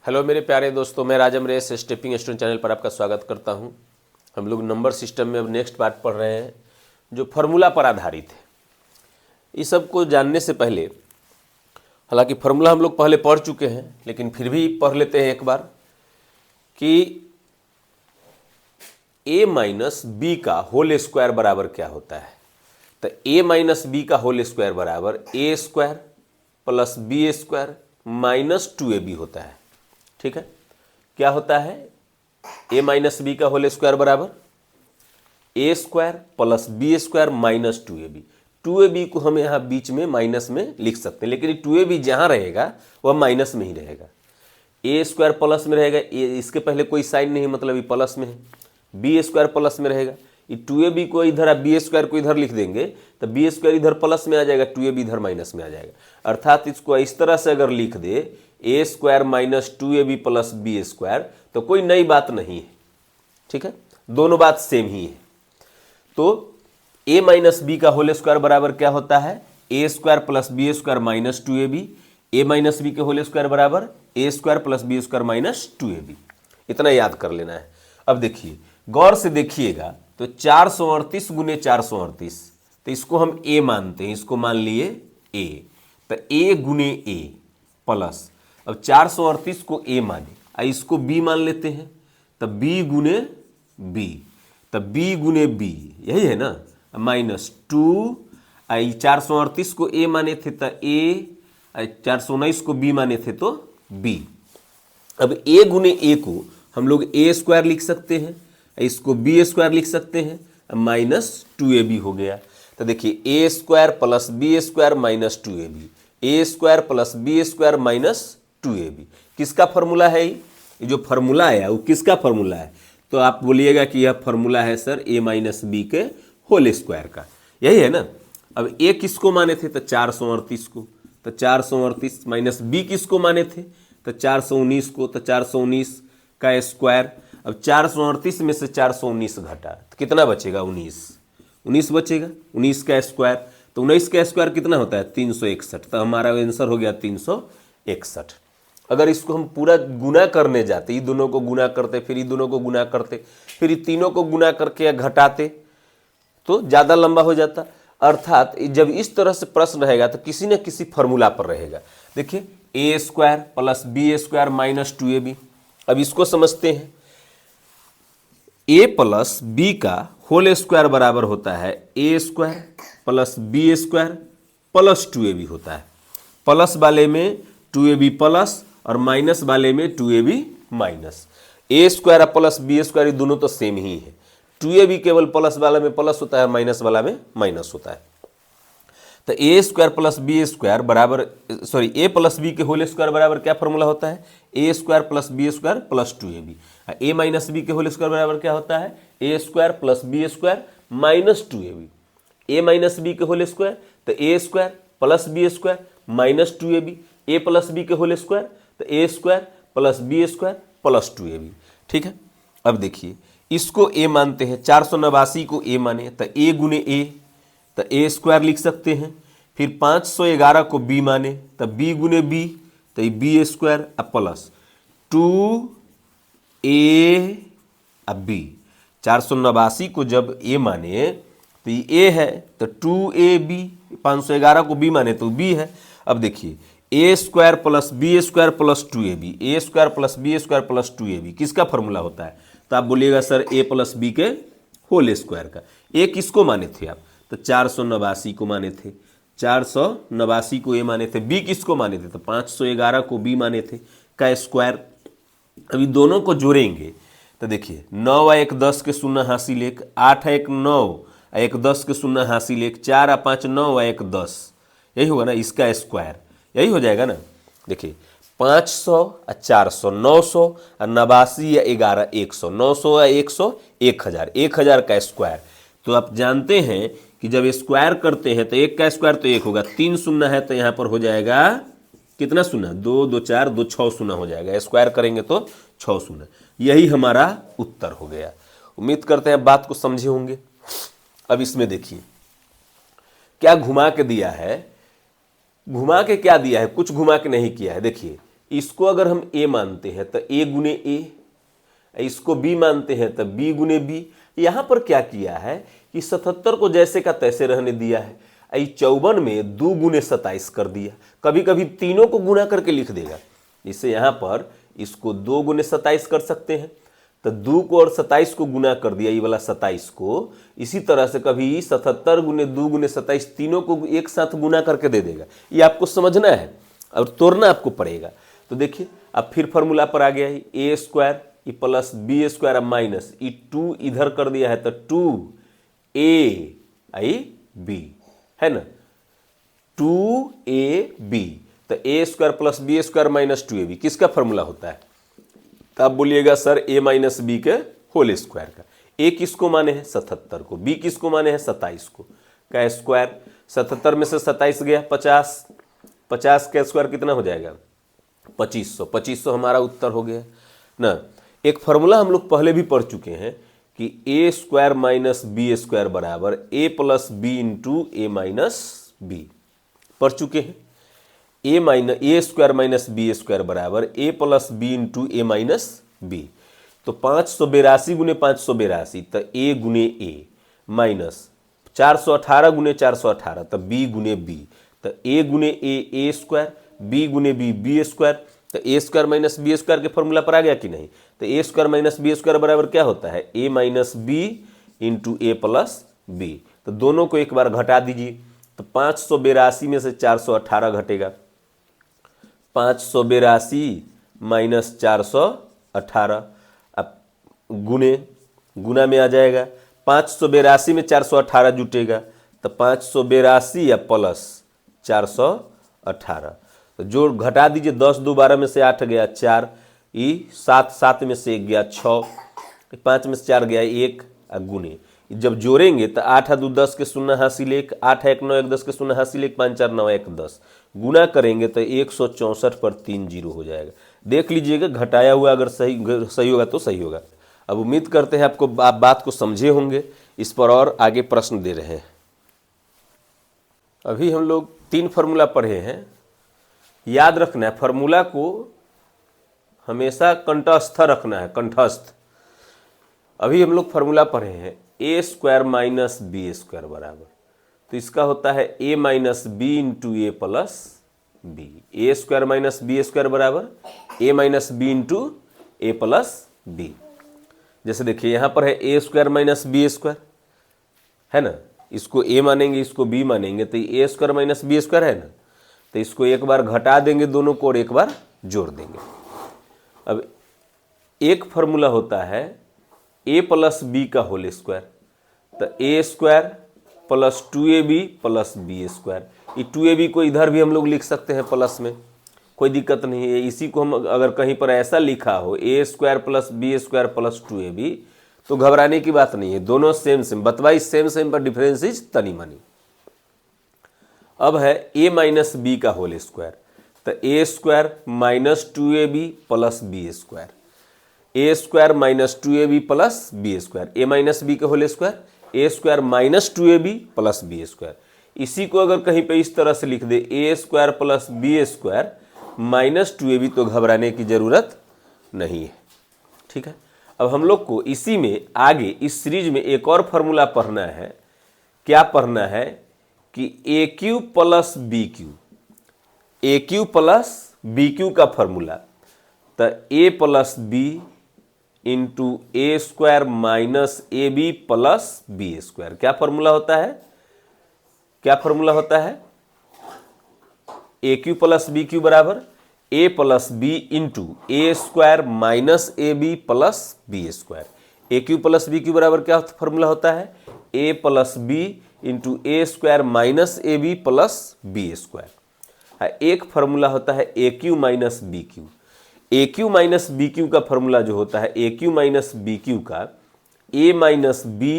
Hello मेरे प्यारे दोस्तों, मैं राज अमरेश स्टेपिंग स्टोन चैनल पर आपका स्वागत करता हूं। हम लोग नंबर सिस्टम में अब नेक्स्ट पार्ट पढ़ रहे हैं जो फार्मूला पर आधारित है। इस सब को जानने से पहले, हालांकि फार्मूला हम लोग पहले पढ़ चुके हैं लेकिन फिर भी पढ़ लेते हैं एक बार कि a माइनस बी का होल स्क्वायर बराबर क्या होता है। तो a माइनस बी का होल स्क्वायर बराबर a square plus B square minus 2ab होता है। ठीक है, क्या होता है? a माइनस बी का होल स्क्वायर बराबर a square plus B square minus 2ab। 2ab को हम यहाँ बीच में माइनस में लिख सकते हैं, लेकिन 2ab जहाँ रहेगा वह माइनस में ही रहेगा। a स्क्वायर प्लस में रहेगा, इसके पहले कोई साइन नहीं, मतलब ये प्लस में है। बी स्क्वायर प्लस में रहेगा, ये 2ab को इधर, आप बी स्क्वायर को इधर लिख देंगे तो बी स्क्वायर इधर प्लस में आ जाएगा, 2ab इधर माइनस में आ जाएगा। अर्थात इसको इस तरह से अगर लिख दे a square minus 2ab plus B square, तो कोई नई बात नहीं है। ठीक है, दोनों बात सेम ही है। तो a माइनस बी का होल स्क्वायर बराबर क्या होता है? a square plus B square minus 2ab। a minus B के होल स्क्वायर बराबर a square plus B square minus 2ab। इतना याद कर लेना है। अब देखिए, गौर से देखिएगा तो 438 गुने 438, तो इसको हम a मानते हैं, इसको मान लिए a, तो a गुने a प्लस, अब 438 को a माने, इसको b मान लेते हैं, तो b गुने b, तो b गुने b, यही है ना, माइनस 2, 438 को a माने थे तो a, 419 को b माने थे तो b। अब a गुने a को हम लोग a स्क्वायर लिख सकते हैं, इसको b स्क्वायर लिख सकते हैं, माइनस 2ab हो गया। तो देखिए a square plus B square minus 2ab, a square plus B square minus 2ab। किसका फॉर्मूला है? ये जो फॉर्मूला है वो किसका फॉर्मूला है? तो आप बोलिएगा कि यह फॉर्मूला है सर a माइनस बी के होल स्क्वायर का, यही है ना। अब a किसको माने थे? तो 438 को, तो 438 माइनस b किसको माने थे? तो 419 को, तो 419 का स्क्वायर। अब 438 में से 419 घटा तो कितना बचेगा? 19 बचेगा, 19 का स्क्वायर। तो 19 का स्क्वायर कितना होता है? 361। तो हमारा आंसर हो गया 361। अगर इसको हम पूरा गुना करने जाते, ये दोनों को गुना करते, फिर ये दोनों को गुना करते, फिर ये तीनों को गुना करके घटाते, तो ज़्यादा लंबा हो जाता। अर्थात जब इस तरह से प्रश्न रहेगा तो किसी न किसी फॉर्मूला पर रहेगा। देखिए, a square plus B square minus 2ab। अब इसको समझते हैं। a प्लस बी का होल स्क्वायर बराबर होता है a square plus B square plus 2ab होता है। प्लस वाले में 2ab प्लस और माइनस वाले में 2ab minus. a square plus B square दोनों तो सेम ही है। 2ab केवल प्लस वाला में प्लस होता है, माइनस वाला में माइनस होता है। तो a square plus B square बराबर, सॉरी, a प्लस बी के होल स्क्वायर बराबर क्या फॉर्मूला होता है? a square plus B square plus 2ab। a minus B के होल स्क्वायर बराबर क्या होता है? a square plus B square minus 2ab। a minus B के होल स्क्वायर, तो a square plus B square minus 2ab। a plus B के whole square, तो a square plus B square plus 2ab। ठीक है, अब देखिए, इसको a मानते हैं, 489 को a माने, तो a गुने a, तो a स्क्वायर लिख सकते हैं। फिर 511 को b माने, तो b गुने b, तो ये b स्क्वायर प्लस 2a अब b। 489 को जब a माने तो ये a है, तो 2ab, 511 को b माने तो b है। अब देखिए, a square plus B square plus 2ab, a square plus B square plus 2ab किसका फॉर्मूला होता है? तो आप बोलिएगा सर a प्लस बी के होल स्क्वायर का। a किसको माने थे आप? तो 489 को माने थे, 489 को a माने थे। b किसको माने थे? तो 511 को b माने थे का स्क्वायर। अभी दोनों को जोड़ेंगे तो देखिए, 9 और 1 10 के शून्य हासिल 1, 8 1 9 1 10 के शून्य हासिल 1, 4 और 5 9 और 1 10, यही होगा ना, इसका स्क्वायर यही हो जाएगा ना। देखिए, 500 और 400, 900 और 89 या 11 100, 900 और 100 1000, 1000 का स्क्वायर। तो आप जानते हैं कि जब स्क्वायर करते हैं तो एक का स्क्वायर तो एक होगा, 3 शून्य है तो यहाँ पर हो जाएगा कितना शून्य? 2 2 4 2 6 शून्य हो जाएगा। स्क्वायर करेंगे तो 6 शून्य। यही हमारा उत्तर हो गया। उम्मीद करते हैं बात को समझे होंगे। अब इसमें देखिए क्या घुमा के दिया है, घुमा के क्या दिया है, कुछ घुमा के नहीं किया है। देखिए, इसको अगर हम a मानते हैं तो a गुने a, इसको b मानते हैं तो b गुने b। यहां पर क्या किया है कि 77 को जैसे का तैसे रहने दिया है। 54 में 2 गुने 27 कर दिया। कभी कभी तीनों को गुना करके लिख देगा, इसे यहां पर इसको 2 गुने 27 कर सकते हैं, तो 2 को और 27 को गुना कर दिया, ये वाला 27 को। इसी तरह से कभी 77 गुने 2 गुने 27 तीनों को एक साथ गुना करके दे देगा। ये आपको समझना है और तोड़ना आपको पड़ेगा। तो देखिए अब फिर फॉर्मूला पर आ गया है, A square E plus B square minus E 2 इधर कर दिया है तो 2ab है ना, 2ab। तो A square plus B square minus 2ab किसका फॉर्मूला होता है? तो आप बोलिएगा सर a माइनस बी के होल स्क्वायर का। a किसको माने हैं? 77 को। b किसको माने हैं? 27 को। का स्क्वायर 77 में से 27 गया 50, 50 का स्क्वायर कितना हो जाएगा? 2500। 2500 हमारा उत्तर हो गया ना। एक फॉर्मूला हम लोग पहले भी पढ़ चुके हैं कि a square minus B square बराबर a plus B into A minus B, पढ़ चुके हैं। A square minus B square बराबर A plus B into A minus B. तो 582 गुने 582 तो ए गुने ए माइनस 418 गुने 418 तो बी गुने बी। तो ए गुने ए स्क्वायर, बी गुने बी स्क्वायर। तो A square minus B square के फॉर्मूला पर आ गया कि नहीं? तो A square minus B square बराबर क्या होता है? ए minus B into A plus B. तो दोनों को एक बार घटा दीजिए, तो 582 में से 418 घटेगा, 582 माइनस 418। अब गुना में आ जाएगा, 582 में 418 जुटेगा तो 582 या प्लस 418। तो जोड़ घटा दीजिए, 10 2 12 में से 8 गया 4, ई 7 7 में से 1 गया 6, 5 में से 4 गया 1 गुने। जब जोड़ेंगे तो 8 2 10 के शून्य हासिल 1, 8 1 9 1 10 के शून्य हासिल 1, 5 4 9 1 10। गुना करेंगे तो 164 पर 3 जीरो हो जाएगा। देख लीजिएगा, घटाया हुआ अगर सही होगा तो सही होगा। अब उम्मीद करते हैं आप बात को समझे होंगे। इस पर और आगे प्रश्न दे रहे हैं। अभी हम लोग 3 फार्मूला पढ़े हैं। याद रखना है, फार्मूला को हमेशा कंठस्थ रखना है, कंठस्थ। अभी हम लोग फार्मूला पढ़े हैं A square minus B square बराबर, तो इसका होता है a minus B into A plus B. A square minus B square बराबर a minus B into A plus B. जैसे देखिए यहाँ पर है A square minus B square है ना, इसको a मानेंगे इसको b मानेंगे तो A square minus B square है ना। तो इसको एक बार घटा देंगे दोनों को और एक बार जोड़ देंगे। अब एक फार्मूला होता है a प्लस बी का होल स्क्वायर, तो A square plus 2ab plus B square. ये 2ab को इधर भी हम लोग लिख सकते हैं प्लस में, कोई दिक्कत नहीं है। इसी को हम अगर कहीं पर ऐसा लिखा हो A square plus B square plus 2ab तो घबराने की बात नहीं है, दोनों सेम सेम बतवाई, सेम पर डिफरेंस इज तनी मनी। अब है a माइनस बी का होल स्क्वायर, तो A square minus 2ab plus B square, A square minus 2ab plus B square. A minus B का whole square, A square minus 2ab plus B square. इसी को अगर कहीं पे इस तरह से लिख दे A square plus B square minus 2ab तो घबराने की जरूरत नहीं है। ठीक है, अब हम लोग को इसी में आगे इस सीरीज में एक और फॉर्मूला पढ़ना है। क्या पढ़ना है कि A cube plus B cube, A cube plus B cube का फॉर्मूला, तो A plus B into A square minus A B plus B square. क्या फॉर्मूला होता है? क्या फॉर्मूला होता है? A cube plus B cube बराबर A plus B into A square minus A B plus B square. A cube plus B cube बराबर क्या formula होता है? A plus B into A square minus A B plus B square. एक formula होता है A cube minus B cube. A cube minus B cube का formula जो होता है A cube minus B cube का A minus B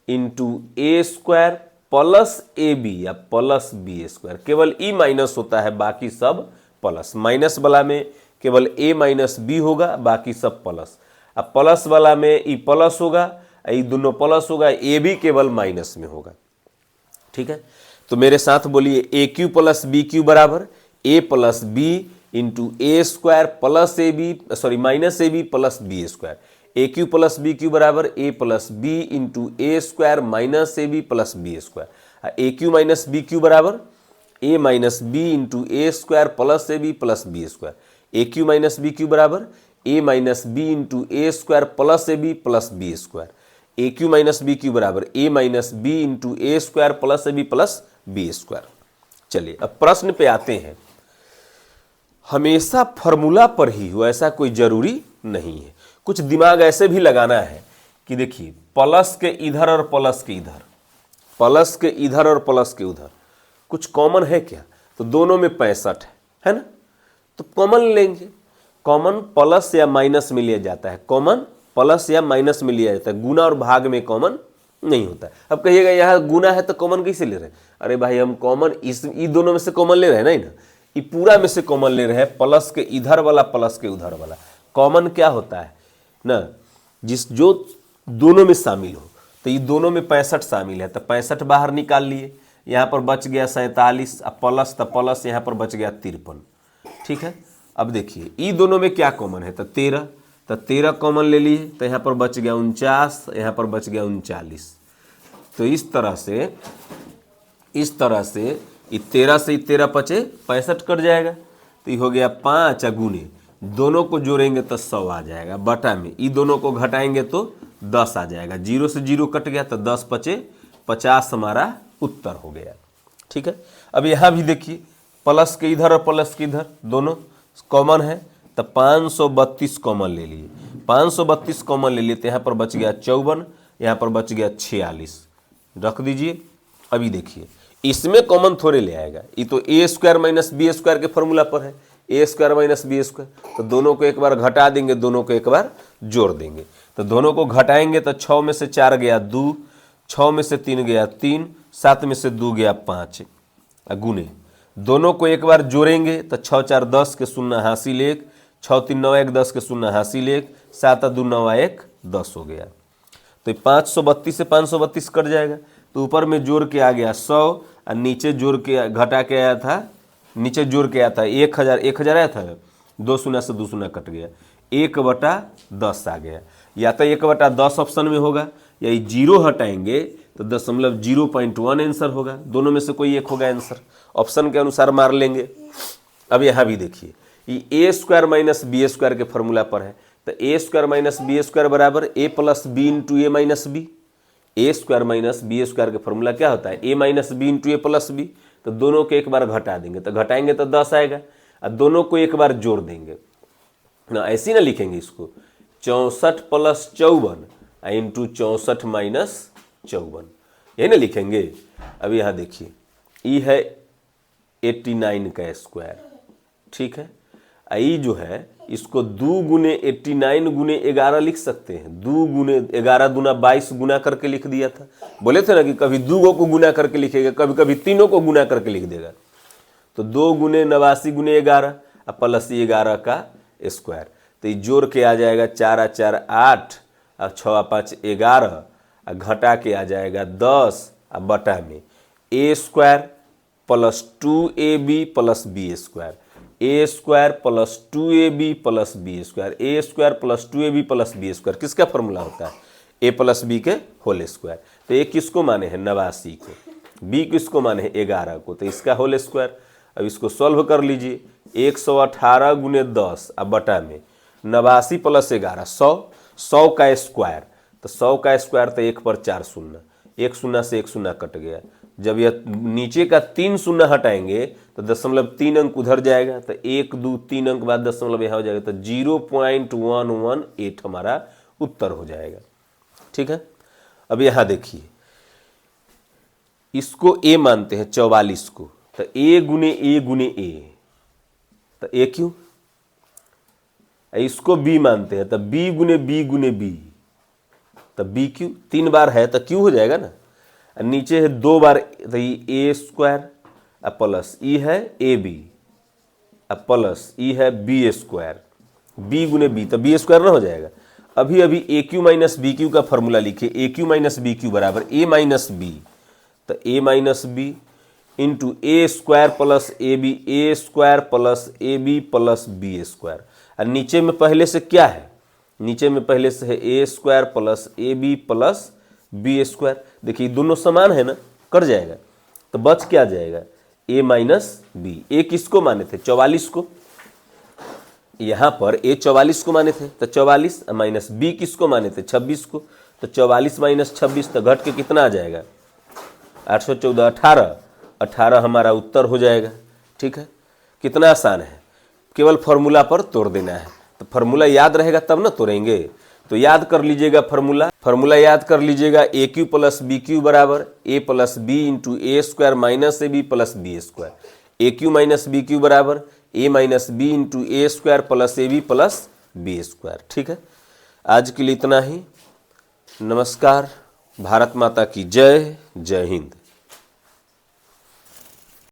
into A square plus A B या plus B square. केवल ई माइनस होता है, बाकी सब प्लस। माइनस वाला में केवल ए माइनस बी होगा, बाकी सब प्लस। अब प्लस वाला में ई प्लस होगा, ये दोनों प्लस होगा, ए भी केवल माइनस में होगा। ठीक है, तो मेरे साथ बोलिए A cube plus B cube बराबर A plus B into A square plus A B sorry minus A B plus B square. A cube plus B cube बराबर A plus B into A square minus A B plus B square. A cube minus B cube बराबर A minus B into A square plus A B plus B square. A cube minus B cube बराबर A minus B into A square plus A B plus B square. A cube minus B cube बराबर A minus B into A square plus A B plus B square. चलिए अब प्रश्न पे आते हैं। हमेशा formula पर ही हो ऐसा कोई जरूरी नहीं है, कुछ दिमाग ऐसे भी लगाना है कि देखिए प्लस के इधर और प्लस के इधर, प्लस के इधर और प्लस के उधर कुछ कॉमन है क्या? तो दोनों में 65 है ना, तो कॉमन लेंगे। कॉमन प्लस या माइनस में लिया जाता है, कॉमन प्लस या माइनस में लिया जाता है, गुना और भाग में कॉमन नहीं होता है। अब कहिएगा यहाँ गुना है तो कॉमन कैसे ले रहे हैं? अरे भाई हम कॉमन इस दोनों में से कॉमन ले रहे हैं, नहीं ना, ये पूरा में से कॉमन ले रहे हैं, प्लस के इधर वाला प्लस के उधर वाला। कॉमन क्या होता है ना, जो दोनों में शामिल हो। तो ये दोनों में 65 शामिल है, तो 65 बाहर निकाल लिए, यहाँ पर बच गया 47, अब प्लस तो प्लस यहाँ पर बच गया 53। ठीक है, अब देखिए ये दोनों में क्या कॉमन है? तो 13, तो 13 कॉमन ले लिए, तो यहाँ पर बच गया 49, यहाँ पर बच गया 39। तो इस तरह से ये 13 से 13 बचे 65 कट जाएगा, तो ये हो गया 5 गुने, दोनों को जोड़ेंगे तो 100 आ जाएगा, बटा में ये दोनों को घटाएंगे तो 10 आ जाएगा, 0 से 0 कट गया तो 10 बचे 50 हमारा उत्तर हो गया। ठीक है, अब यहाँ भी देखिए प्लस के इधर और प्लस के इधर दोनों कॉमन है, तो 532 कॉमन ले लिए, 532 कॉमन ले लिए, तो यहाँ पर बच गया 54, यहाँ पर बच गया 46, रख दीजिए। अभी देखिए इसमें कॉमन थोड़े ले आएगा, ये तो A square minus B square के फॉर्मूला पर है, A square minus B square, तो दोनों को एक बार घटा देंगे, दोनों को एक बार जोड़ देंगे, तो दोनों को घटाएंगे तो 6 में से 4 गया 2, 6 में से 3 गया 3, 7 में से 2 गया 5 गुने, दोनों को एक बार जोड़ेंगे तो 6 4 10 के 0 हासिल 1, 6 3 9 1 10 के 0 हासिल 1, 7 2 9 1 10 हो गया। तो 532 से 532 कट जाएगा, तो ऊपर में जोड़ के आ गया 100 और नीचे जोड़ के घटा के आया था, नीचे जोड़ के आया था 1000, 1000 आया था, 2 शून्य से 2 शून्य कट गया, 1/10 आ गया। या तो 1/10 ऑप्शन में होगा, या ये 0 हटाएंगे तो 0.1 आंसर होगा, दोनों में से कोई एक होगा आंसर, ऑप्शन के अनुसार मार लेंगे। अब यहाँ भी देखिए ये ए स्क्वायर माइनस बी स्क्वायर के फॉर्मूला पर है, तो A square minus B square बराबर A plus B into A minus B. A square minus B square का फॉर्मूला क्या होता है? ए minus B into A plus B. तो दोनों को एक बार घटा देंगे, तो घटाएंगे तो 10 आएगा, और दोनों को एक बार जोड़ देंगे ना, ऐसे ना लिखेंगे इसको, 64 प्लस 54 इंटू 64 माइनस 54, यही ना लिखेंगे। अब यहाँ देखिए ये है 89 का स्क्वायर, ठीक है, आई जो है इसको 2 गुने 89 गुने 11 लिख सकते हैं, 2 गुने 11 दूना 22 गुना करके लिख दिया था। बोले थे ना कि कभी 2 को गुना करके लिखेगा, कभी कभी तीनों को गुना करके लिख देगा। तो 2 गुने 89 गुने 11 प्लस 11 का स्क्वायर, तो ये जोड़ के आ जाएगा 4 4 8 और 6 5 11, और घटा के आ जाएगा 10 और बटा में A square plus 2ab plus B square, A square plus 2ab plus B square, A square plus 2ab plus B square किसका फॉर्मूला होता है? ए प्लस बी के होल स्क्वायर। तो ए किसको माने हैं? 89 को, बी किसको माने हैं? 11 को, तो इसका होल स्क्वायर। अब इसको सॉल्व कर लीजिए, 118 गुने 10 अब बटा में 89 प्लस 11 100, 100 का स्क्वायर, तो 100 का स्क्वायर तो 1 पर 4 शून्य, 1 शून्य से 1 शून्य कट गया। जब यह नीचे का 3 शून्य हटाएंगे तो 0.3 अंक उधर जाएगा, तो 1 2 3 अंक बाद दशमलव यहाँ हो जाएगा, तो 0.118 हमारा उत्तर हो जाएगा। ठीक है, अब यहाँ देखिए इसको ए मानते हैं 44 को, तो ए गुने ए, तो ए क्यों? इसको बी मानते हैं, तो बी गुने बी, तो बी क्यों? 3 बार है तो क्यों हो जाएगा ना, नीचे है 2 बार, तो ये ए स्क्वायर प्लस ई है ए बी प्लस ई है बी स्क्वायर, बी गुने बी, तो बी स्क्वायर ना हो जाएगा। अभी A cube minus B cube का फॉर्मूला लिखे, A cube minus B cube बराबर ए माइनस बी, तो A minus B into A square plus A B, A square plus A B plus B square. और नीचे में पहले से क्या है, नीचे में पहले से है A square plus A B plus B square. देखिए दोनों समान है ना, कर जाएगा तो बच क्या जाएगा, ए माइनस बी। ए किसको माने थे, 44 को, यहां पर ए 44 को माने थे तो 44 माइनस बी किसको माने थे, 26 को, तो 44 माइनस 26 तो घट के कितना आ जाएगा, 814, 18, 18 हमारा उत्तर हो जाएगा। ठीक है, कितना आसान है, केवल फॉर्मूला पर तोड़ देना है। तो फॉर्मूला याद रहेगा तब ना तोड़ेंगे, तो याद कर लीजिएगा फॉर्मूला याद कर लीजिएगा, A cube plus B cube बराबर A plus B into A square minus A B plus B square. A cube minus B cube बराबर A minus B into A square plus A B plus B square. ठीक है, आज के लिए इतना ही। नमस्कार, भारत माता की जय, जय हिंद।